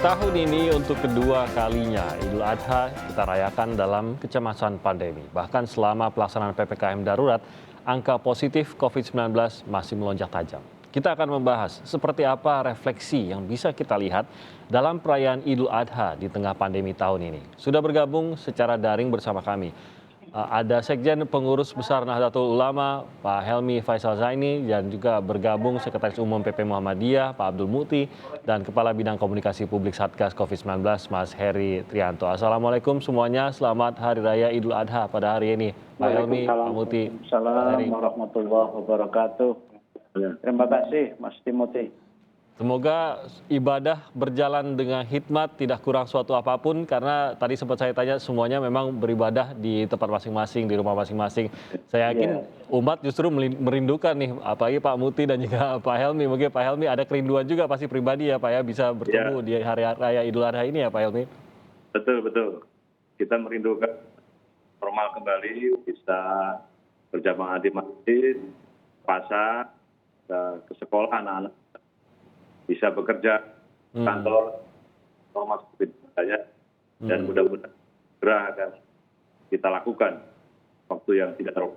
Tahun ini untuk kedua kalinya Idul Adha kita rayakan dalam kecemasan pandemi. Bahkan selama pelaksanaan PPKM darurat, angka positif COVID-19 masih melonjak tajam. Kita akan membahas seperti apa refleksi yang bisa kita lihat dalam perayaan Idul Adha di tengah pandemi tahun ini. Sudah bergabung secara daring bersama kami. Ada Sekjen Pengurus Besar Nahdlatul Ulama, Pak Helmi Faisal Zaini, dan juga bergabung Sekretaris Umum PP Muhammadiyah, Pak Abdul Muti, dan Kepala Bidang Komunikasi Publik Satgas COVID-19, Mas Heri Trianto. Assalamualaikum semuanya, selamat Hari Raya Idul Adha pada hari ini. Pak Helmi, Pak Muti, Pak Heri. Warahmatullahi wabarakatuh. Terima kasih Mas Timothy. Semoga ibadah berjalan dengan hikmat, tidak kurang suatu apapun, karena tadi sempat saya tanya semuanya memang beribadah di tempat masing-masing, di rumah masing-masing. Saya yakin umat justru merindukan nih, apalagi Pak Muti dan juga Pak Helmi. Mungkin Pak Helmi ada kerinduan juga pasti pribadi ya Pak ya, bisa bertemu di Hari Raya Idul Adha ini ya Pak Helmi. Betul, betul. Kita merindukan normal kembali, bisa berjamaah di masjid, pasar, ke sekolah anak-anak, bisa bekerja kantor normal seperti biasanya, dan mudah-mudahan segera akan kita lakukan waktu yang tidak terlalu.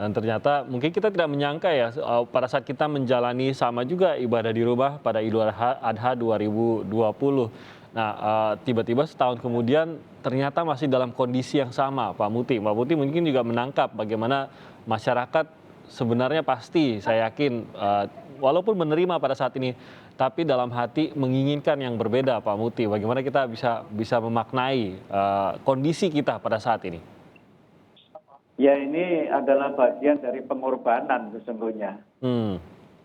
Dan ternyata mungkin kita tidak menyangka ya pada saat kita menjalani sama juga ibadah di rumah pada Idul Adha 2020. Nah, tiba-tiba setahun kemudian ternyata masih dalam kondisi yang sama, Pak Muti. Pak Muti mungkin juga menangkap bagaimana masyarakat sebenarnya pasti, saya yakin, walaupun menerima pada saat ini, tapi dalam hati menginginkan yang berbeda, Pak Muti. Bagaimana kita bisa memaknai kondisi kita pada saat ini? Ya, ini adalah bagian dari pengorbanan sesungguhnya.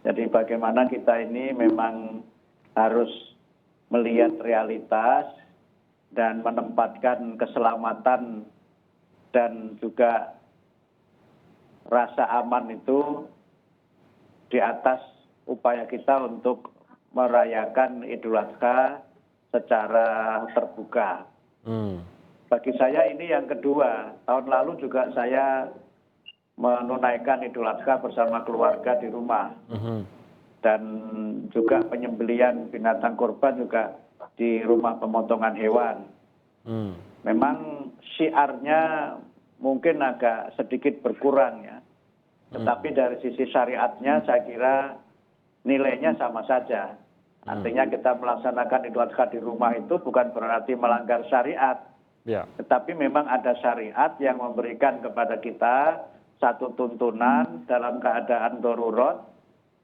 Jadi bagaimana kita ini memang harus melihat realitas dan menempatkan keselamatan dan juga rasa aman itu di atas upaya kita untuk merayakan Idul Adha secara terbuka. Bagi saya ini yang kedua. Tahun lalu juga saya menunaikan Idul Adha bersama keluarga di rumah. Dan juga penyembelihan binatang kurban juga di rumah pemotongan hewan. Memang syiarnya mungkin agak sedikit berkurang ya. Tetapi dari sisi syariatnya saya kira nilainya sama saja. Artinya kita melaksanakan Idul Adha di rumah itu bukan berarti melanggar syariat. Tetapi memang ada syariat yang memberikan kepada kita satu tuntunan dalam keadaan darurat,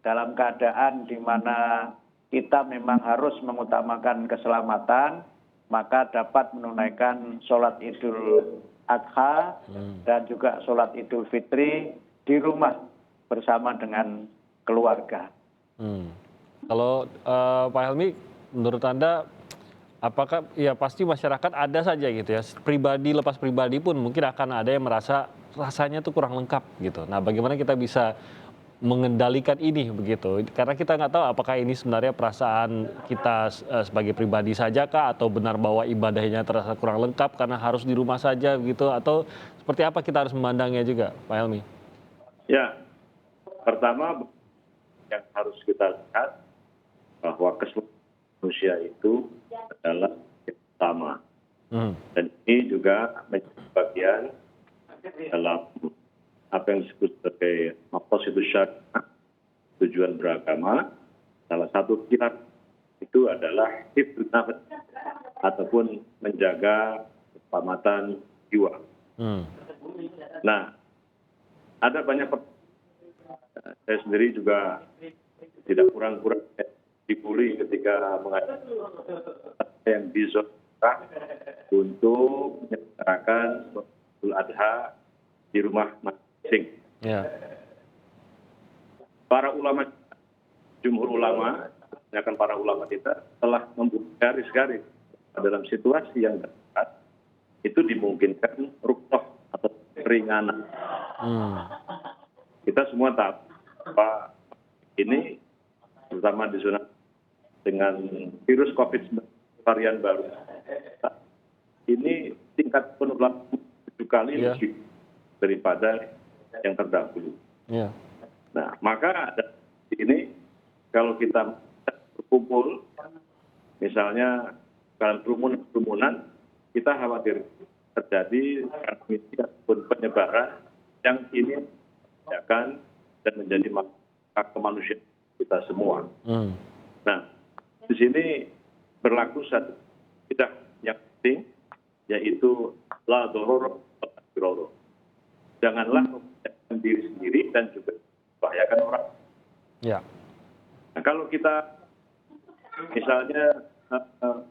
dalam keadaan di mana kita memang harus mengutamakan keselamatan, maka dapat menunaikan sholat Idul Adha dan juga sholat Idul Fitri di rumah bersama dengan keluarga. Kalau Pak Helmi, menurut Anda, apakah ya pasti masyarakat ada saja gitu ya, pribadi lepas pribadi pun mungkin akan ada yang merasa rasanya tuh kurang lengkap gitu. Nah, bagaimana kita bisa mengendalikan ini begitu? Karena kita nggak tahu apakah ini sebenarnya perasaan kita sebagai pribadi saja kah, atau benar bahwa ibadahnya terasa kurang lengkap karena harus di rumah saja begitu, atau seperti apa kita harus memandangnya juga, Pak Helmi? Ya, pertama yang harus kita lihat bahwa keseluruhan manusia itu adalah yang sama. Dan ini juga menjadi bagian dalam apa yang disebut sebagai maqasidus syariah, tujuan beragama. Salah satu pilar itu adalah hifdzun nafs ataupun menjaga keselamatan jiwa. Nah, ada banyak saya sendiri juga tidak kurang-kurang dibully ketika mengajar yang bizarre untuk menyelenggarakan Idul Adha di rumah masing-masing. Para ulama, jumhur ulama, kebanyakan para ulama kita telah membuat garis-garis dalam situasi yang darurat itu dimungkinkan rukhsah atau keringanan. Kita semua tahu bahwa ini terutama di zona dengan virus COVID-19 varian baru ini tingkat penularan 7 kali lebih daripada yang terdahulu. Nah, maka ini kalau kita berkumpul Misalnya dalam kerumunan kita khawatir terjadi transmisi ataupun penyebaran yang ini akan dan menjadi masalah kemanusiaan kita semua. Nah, di sini berlaku satu tidak yang penting, yaitu la doror wala diror. Janganlah membahayakan diri sendiri dan juga membahayakan orang. Ya. Nah, kalau kita misalnya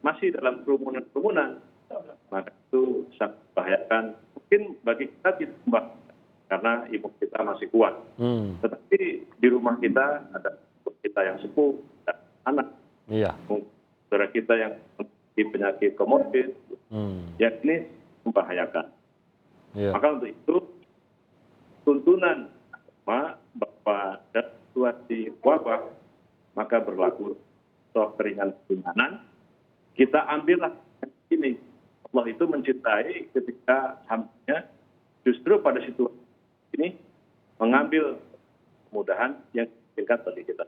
masih dalam kerumunan, maka itu sangat membahayakan. Mungkin bagi kita tidak membahayakan karena imun kita masih kuat. Tetapi di rumah kita ada kita yang sepuh, ada anak, saudara kita yang memiliki penyakit komorbid, yang ini membahayakan. Maka untuk itu tuntunan bahwa dalam situasi wabah maka berlaku keringanan. Kita ambillah ini. Allah itu mencintai ketika hambanya justru pada situasi ini mengambil kemudahan yang diinginkan bagi kita.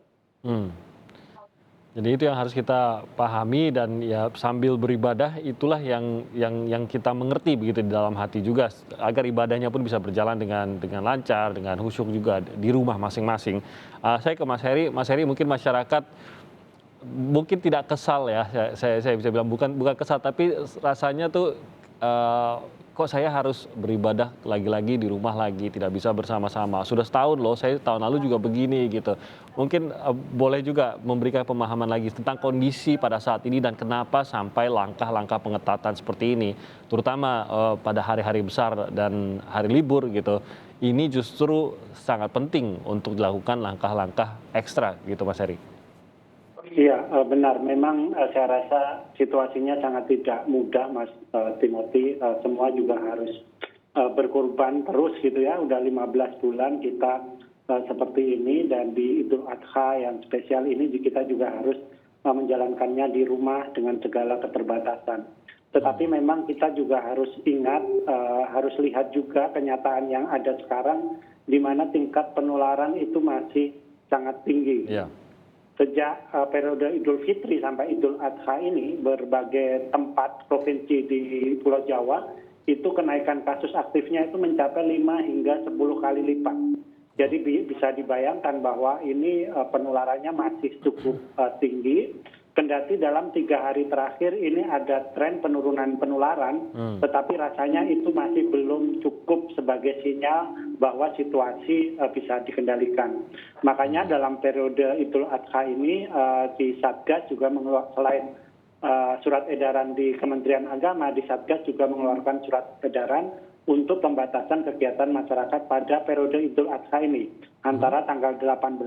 Jadi itu yang harus kita pahami, dan ya sambil beribadah itulah yang kita mengerti begitu di dalam hati juga, agar ibadahnya pun bisa berjalan dengan lancar, dengan khusyuk juga di rumah masing-masing. Saya ke Mas Heri mungkin masyarakat mungkin tidak kesal ya, saya bisa bilang bukan kesal, tapi rasanya tuh kok saya harus beribadah lagi-lagi di rumah lagi, tidak bisa bersama-sama. Sudah setahun loh, saya tahun lalu juga begini gitu. Mungkin boleh juga memberikan pemahaman lagi tentang kondisi pada saat ini dan kenapa sampai langkah-langkah pengetatan seperti ini, terutama pada hari-hari besar dan hari libur gitu. Ini justru sangat penting untuk dilakukan langkah-langkah ekstra gitu, Mas Heri. Iya, benar. Memang saya rasa situasinya sangat tidak mudah, Mas Timothy. Semua juga harus berkorban terus gitu ya. Udah 15 bulan kita seperti ini, dan di Idul Adha yang spesial ini kita juga harus menjalankannya di rumah dengan segala keterbatasan. Tetapi memang kita juga harus ingat, harus lihat juga kenyataan yang ada sekarang, di mana tingkat penularan itu masih sangat tinggi. Yeah. Sejak periode Idul Fitri sampai Idul Adha ini, berbagai tempat provinsi di Pulau Jawa itu kenaikan kasus aktifnya itu mencapai 5 hingga 10 kali lipat. Jadi bisa dibayangkan bahwa ini penularannya masih cukup tinggi. Kendati dalam 3 hari terakhir ini ada tren penurunan penularan, tetapi rasanya itu masih belum cukup sebagai sinyal bahwa situasi bisa dikendalikan. Makanya dalam periode Idul Adha ini di Satgas juga selain surat edaran di Kementerian Agama, di Satgas juga mengeluarkan surat edaran untuk pembatasan kegiatan masyarakat pada periode Idul Adha ini antara tanggal 18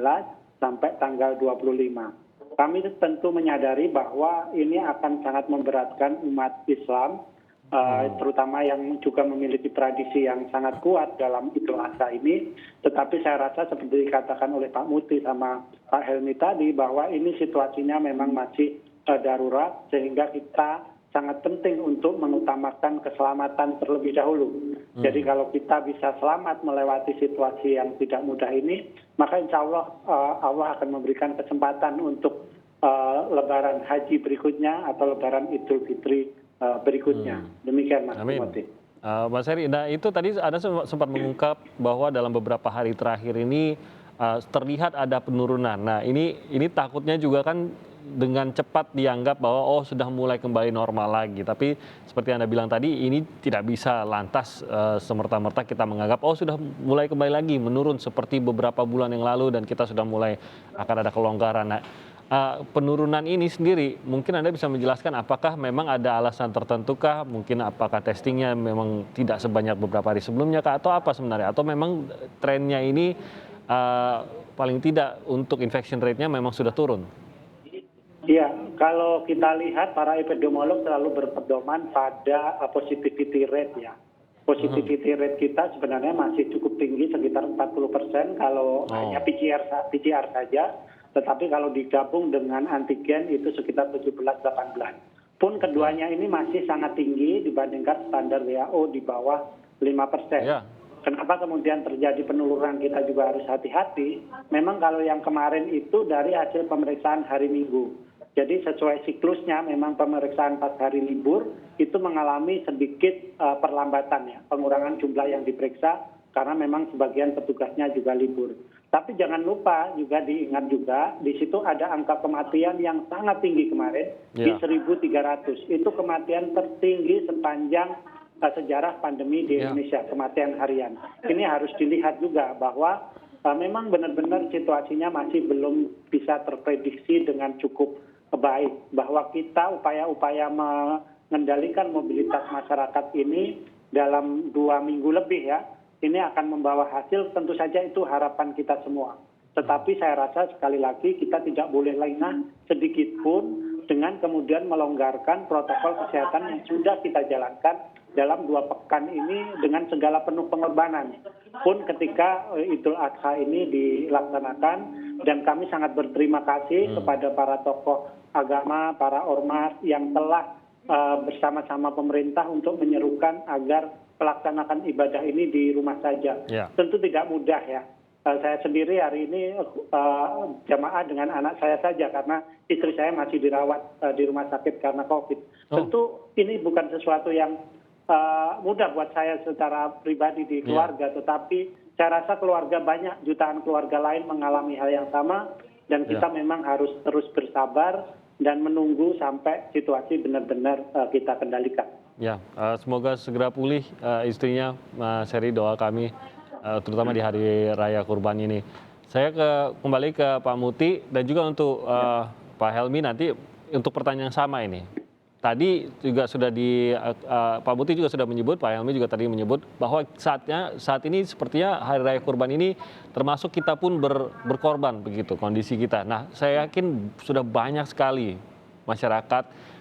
sampai tanggal 25. Kami tentu menyadari bahwa ini akan sangat memberatkan umat Islam, terutama yang juga memiliki tradisi yang sangat kuat dalam Idul Adha ini. Tetapi saya rasa seperti dikatakan oleh Pak Muti sama Pak Helmi tadi, bahwa ini situasinya memang masih darurat, sehingga kita sangat penting untuk mengutamakan keselamatan terlebih dahulu. Jadi kalau kita bisa selamat melewati situasi yang tidak mudah ini, maka insya Allah Allah akan memberikan kesempatan untuk Lebaran Haji berikutnya atau Lebaran Idul Fitri berikutnya. Demikian Mas Timothy. Mas Heri, nah itu tadi Anda sempat mengungkap bahwa dalam beberapa hari terakhir ini terlihat ada penurunan. Nah ini takutnya juga kan dengan cepat dianggap bahwa sudah mulai kembali normal lagi. Tapi seperti Anda bilang tadi, ini tidak bisa lantas semerta-merta kita menganggap sudah mulai kembali lagi menurun seperti beberapa bulan yang lalu dan kita sudah mulai akan ada kelonggaran. Nah, penurunan ini sendiri mungkin Anda bisa menjelaskan apakah memang ada alasan tertentukah, mungkin apakah testingnya memang tidak sebanyak beberapa hari sebelumnya kah, atau apa sebenarnya, atau memang trennya ini paling tidak untuk infection rate-nya memang sudah turun? Iya, kalau kita lihat para epidemiolog selalu berpedoman pada positivity rate ya. Positivity rate kita sebenarnya masih cukup tinggi, sekitar 40% kalau hanya PCR saja. Tetapi kalau digabung dengan antigen itu sekitar 17-18. Pun keduanya ini masih sangat tinggi dibandingkan standar WHO di bawah 5%. Yeah. Kenapa kemudian terjadi penurunan, kita juga harus hati-hati. Memang kalau yang kemarin itu dari hasil pemeriksaan hari Minggu. Jadi sesuai siklusnya memang pemeriksaan pas hari libur itu mengalami sedikit perlambatan ya, pengurangan jumlah yang diperiksa karena memang sebagian petugasnya juga libur. Tapi jangan lupa juga diingat juga di situ ada angka kematian yang sangat tinggi kemarin di 1.300. Itu kematian tertinggi sepanjang sejarah pandemi di Indonesia, kematian harian. Ini harus dilihat juga bahwa memang benar-benar situasinya masih belum bisa terprediksi dengan cukup baik. Bahwa kita upaya-upaya mengendalikan mobilitas masyarakat ini dalam 2 minggu lebih ya, ini akan membawa hasil, tentu saja itu harapan kita semua. Tetapi saya rasa sekali lagi kita tidak boleh lengah sedikit pun dengan kemudian melonggarkan protokol kesehatan yang sudah kita jalankan dalam 2 pekan ini dengan segala penuh pengorbanan. Pun ketika Idul Adha ini dilaksanakan, dan kami sangat berterima kasih kepada para tokoh agama, para ormas yang telah bersama-sama pemerintah untuk menyerukan agar pelaksanaan ibadah ini di rumah saja. Tentu tidak mudah ya. Saya sendiri hari ini jamaah dengan anak saya saja karena istri saya masih dirawat di rumah sakit karena COVID. Tentu ini bukan sesuatu yang mudah buat saya secara pribadi di keluarga, tetapi saya rasa keluarga banyak, jutaan keluarga lain mengalami hal yang sama, dan kita memang harus terus bersabar dan menunggu sampai situasi benar-benar kita kendalikan. Ya, semoga segera pulih istrinya, Mas Heri, doa kami, terutama di hari raya kurban ini. Saya kembali ke Pak Muti dan juga untuk Pak Helmi nanti untuk pertanyaan yang sama ini. Tadi juga sudah Pak Muti juga sudah menyebut, Pak Helmi juga tadi menyebut bahwa saat ini sepertinya hari raya kurban ini termasuk kita pun berkorban begitu kondisi kita. Nah, saya yakin sudah banyak sekali masyarakat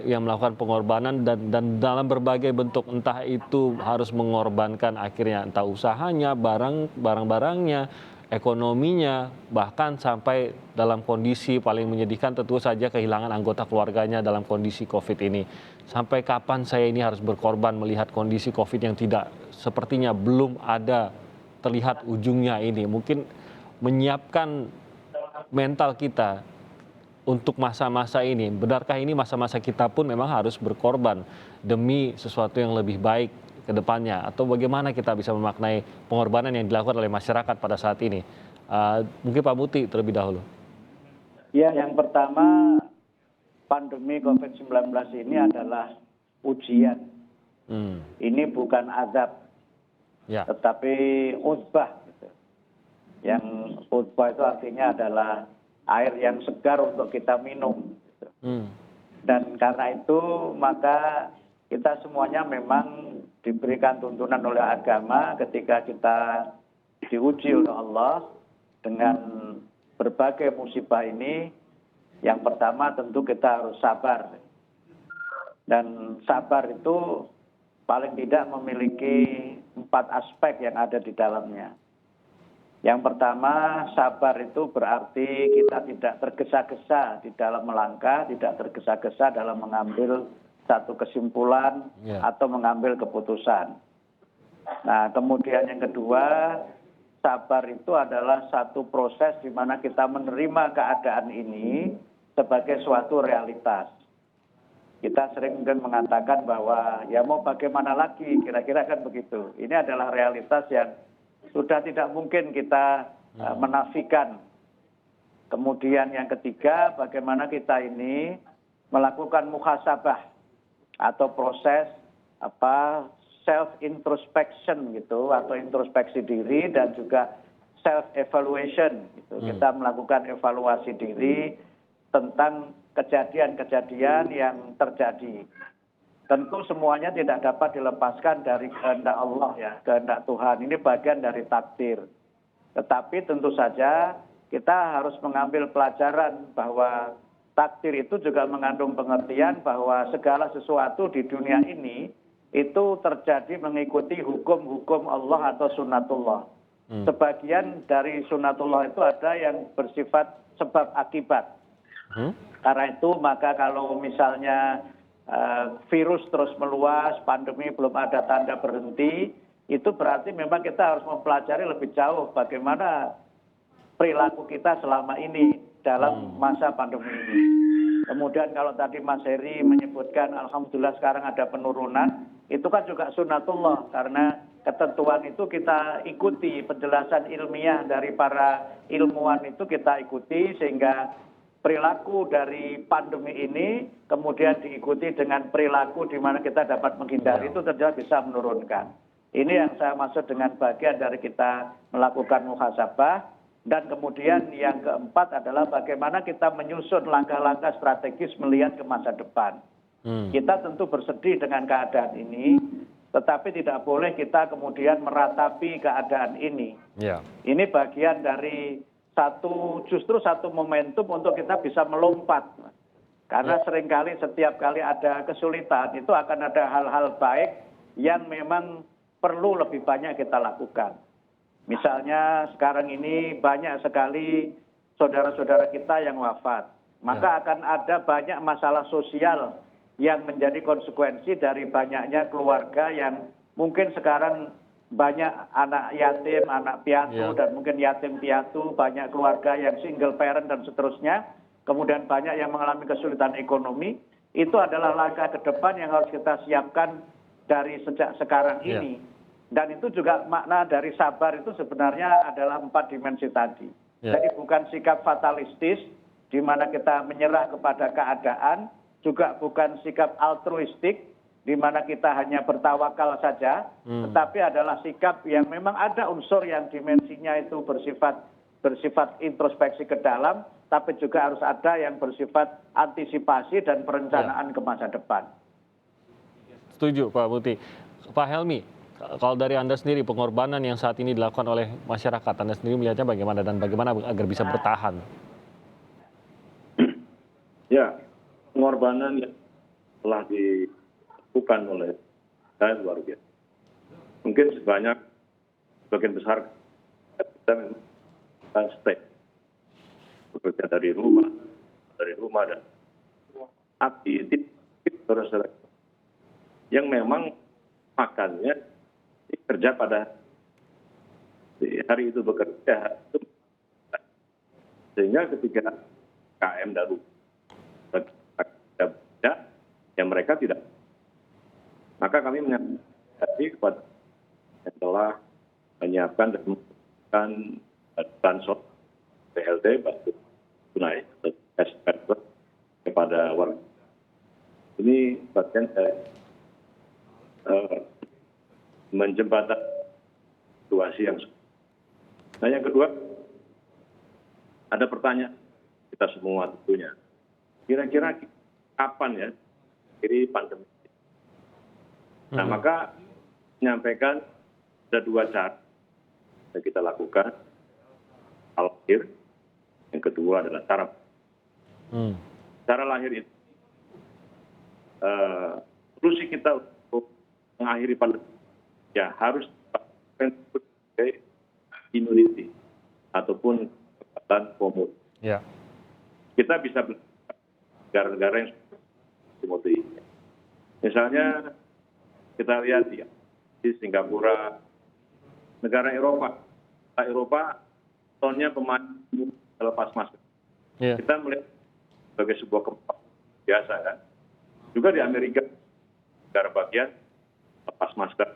yang melakukan pengorbanan dan dalam berbagai bentuk, entah itu harus mengorbankan akhirnya entah usahanya, barang-barangnya, ekonominya, bahkan sampai dalam kondisi paling menyedihkan tentu saja kehilangan anggota keluarganya dalam kondisi COVID ini. Sampai kapan saya ini harus berkorban melihat kondisi COVID yang tidak sepertinya belum ada terlihat ujungnya ini. Mungkin menyiapkan mental kita untuk masa-masa ini. Benarkah ini masa-masa kita pun memang harus berkorban demi sesuatu yang lebih baik ke depannya? Atau bagaimana kita bisa memaknai pengorbanan yang dilakukan oleh masyarakat pada saat ini? Mungkin Pak Muti terlebih dahulu. Ya, yang pertama, pandemi COVID-19 ini adalah ujian. Ini bukan azab, tetapi khutbah. Yang khutbah itu artinya adalah air yang segar untuk kita minum. Dan karena itu maka kita semuanya memang diberikan tuntunan oleh agama ketika kita diuji oleh Allah dengan berbagai musibah ini. Yang pertama tentu kita harus sabar. Dan sabar itu paling tidak memiliki 4 aspek yang ada di dalamnya. Yang pertama, sabar itu berarti kita tidak tergesa-gesa di dalam melangkah, tidak tergesa-gesa dalam mengambil satu kesimpulan atau mengambil keputusan. Nah, kemudian yang kedua, sabar itu adalah satu proses di mana kita menerima keadaan ini sebagai suatu realitas. Kita sering mungkin mengatakan bahwa ya mau bagaimana lagi, kira-kira kan begitu. Ini adalah realitas yang sudah tidak mungkin kita menafikan. Kemudian yang ketiga, bagaimana kita ini melakukan muhasabah atau proses self introspection gitu, atau introspeksi diri, dan juga self evaluation gitu. Kita melakukan evaluasi diri tentang kejadian-kejadian yang terjadi. Tentu semuanya tidak dapat dilepaskan dari kehendak Allah ya, kehendak Tuhan. Ini bagian dari takdir. Tetapi tentu saja kita harus mengambil pelajaran bahwa takdir itu juga mengandung pengertian bahwa segala sesuatu di dunia ini itu terjadi mengikuti hukum-hukum Allah atau sunnatullah. Sebagian dari sunnatullah itu ada yang bersifat sebab akibat. Karena itu maka kalau misalnya virus terus meluas, pandemi belum ada tanda berhenti, itu berarti memang kita harus mempelajari lebih jauh bagaimana perilaku kita selama ini dalam masa pandemi ini. Kemudian kalau tadi Mas Heri menyebutkan alhamdulillah sekarang ada penurunan, itu kan juga sunatullah karena ketentuan itu kita ikuti, penjelasan ilmiah dari para ilmuwan itu kita ikuti sehingga perilaku dari pandemi ini kemudian diikuti dengan perilaku di mana kita dapat menghindari itu ternyata bisa menurunkan. Ini yang saya maksud dengan bagian dari kita melakukan muhasabah. Dan kemudian yang keempat adalah bagaimana kita menyusun langkah-langkah strategis melihat ke masa depan. Kita tentu bersedih dengan keadaan ini, tetapi tidak boleh kita kemudian meratapi keadaan ini. Ini bagian dari justru satu momentum untuk kita bisa melompat. Karena seringkali setiap kali ada kesulitan itu akan ada hal-hal baik yang memang perlu lebih banyak kita lakukan. Misalnya sekarang ini banyak sekali saudara-saudara kita yang wafat. Maka akan ada banyak masalah sosial yang menjadi konsekuensi dari banyaknya keluarga yang mungkin sekarang banyak anak yatim, anak piatu, dan mungkin yatim piatu, banyak keluarga yang single parent dan seterusnya. Kemudian banyak yang mengalami kesulitan ekonomi. Itu adalah langkah ke depan yang harus kita siapkan dari sejak sekarang ini. Dan itu juga makna dari sabar itu sebenarnya adalah 4 dimensi tadi. Jadi bukan sikap fatalistis di mana kita menyerah kepada keadaan, juga bukan sikap altruistik di mana kita hanya bertawakal saja, tetapi adalah sikap yang memang ada unsur yang dimensinya itu bersifat introspeksi ke dalam, tapi juga harus ada yang bersifat antisipasi dan perencanaan ke masa depan. Setuju Pak Muti. Pak Helmi, kalau dari Anda sendiri, pengorbanan yang saat ini dilakukan oleh masyarakat, Anda sendiri melihatnya bagaimana dan bagaimana agar bisa bertahan? Ya, pengorbanan yang telah dilakukan oleh saya luar biasa. Mungkin sebagian besar kita memang stay. Bekerja dari rumah dan api itu saudara yang memang makannya kerja pada hari itu bekerja, sehingga ketika KM darurat bekerja, yang mereka tidak, maka kami menyampaikan kepada yang telah menyiapkan dan memberikan bansos BLT bantu tunai atau kepada warga. Ini bagian dari menjembatkan situasi yang. Nah, yang kedua, ada pertanyaan kita semua tentunya. Kira-kira kapan ya ini pandemi? Nah, maka menyampaikan ada 2 cara yang kita lakukan. Lahir, yang kedua adalah cara. Cara lahir itu solusi kita untuk mengakhiri pandemi ya harus sebagai immunity ataupun kekuatan komun. Kita bisa negara-negara yang seperti ini. Misalnya kita lihat ya di Singapura, negara Eropa tahunnya pemain lepas masker. Kita melihat sebagai sebuah kemampuan biasa kan. Juga di Amerika negara bagian lepas masker.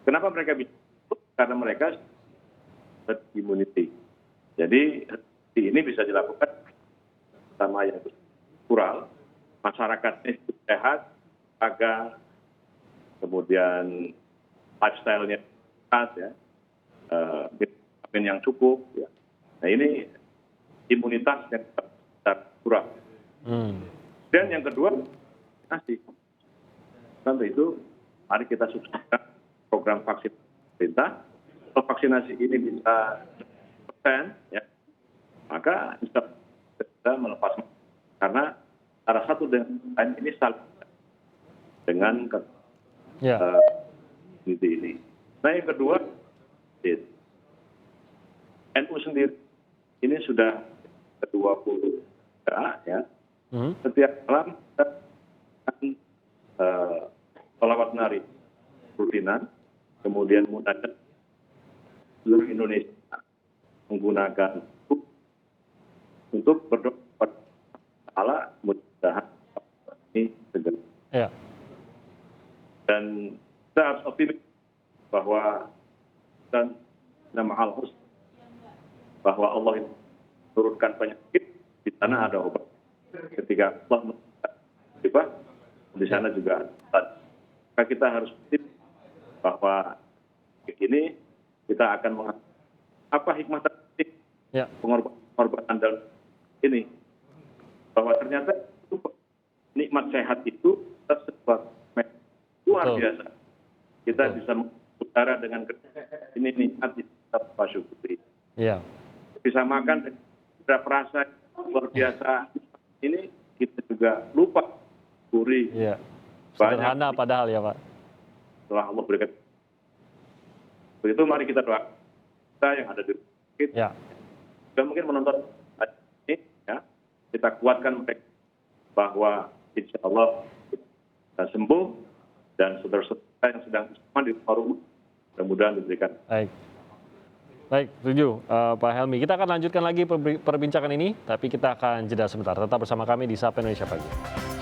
Kenapa mereka bisa? Karena mereka herd immunity. Jadi ini bisa dilakukan sama yang kultural, masyarakatnya sehat, agak kemudian lifestyle-nya sehat ya, vitamin yang cukup ya. Nah ini imunitas yang kurang. Dan yang kedua vaksinasi. Tentu itu mari kita sukseskan program vaksin pemerintah. Kalau vaksinasi ini bisa persen, ya, maka bisa melepas karena salah satu dengan lain ini saling dengan ini. Nah yang kedua, NU sendiri ini sudah ke-20 ya. Setiap malam kita sholawat nari rutinan, kemudian munajat seluruh Indonesia menggunakan untuk berdoa Taala mudah-mudahan ini segera. Ya. Dan kita harus optimis bahwa dan ma'al husn, bahwa Allah itu turunkan penyakit, di sana ada obat. Ketika Allah menurunkan di sana juga ada. Maka kita harus optimis bahwa ini kita akan mengambil apa hikmah terpenting pengorbanan dalam ini, bahwa ternyata nikmat sehat itu sesuatu luar biasa. Kita bisa mengutara dengan ini nikmat kita bersyukuri. Iya. Bisa makan dengan rasa luar biasa ini, kita juga lupa syukuri. Iya. Sederhana padahal ya Pak. Setelah Allah berikan. Begitu mari kita doa kita yang ada di rumah. Ya. Dan mungkin menonton ini ya, kita kuatkan mereka bahwa insya Allah kita sembuh dan saudara-saudara yang sedang isoman di rumah mudah-mudahan diberikan. Baik, setuju Pak Helmi. Kita akan lanjutkan lagi perbincangan ini, tapi kita akan jeda sebentar. Tetap bersama kami di Sapa Indonesia Pagi.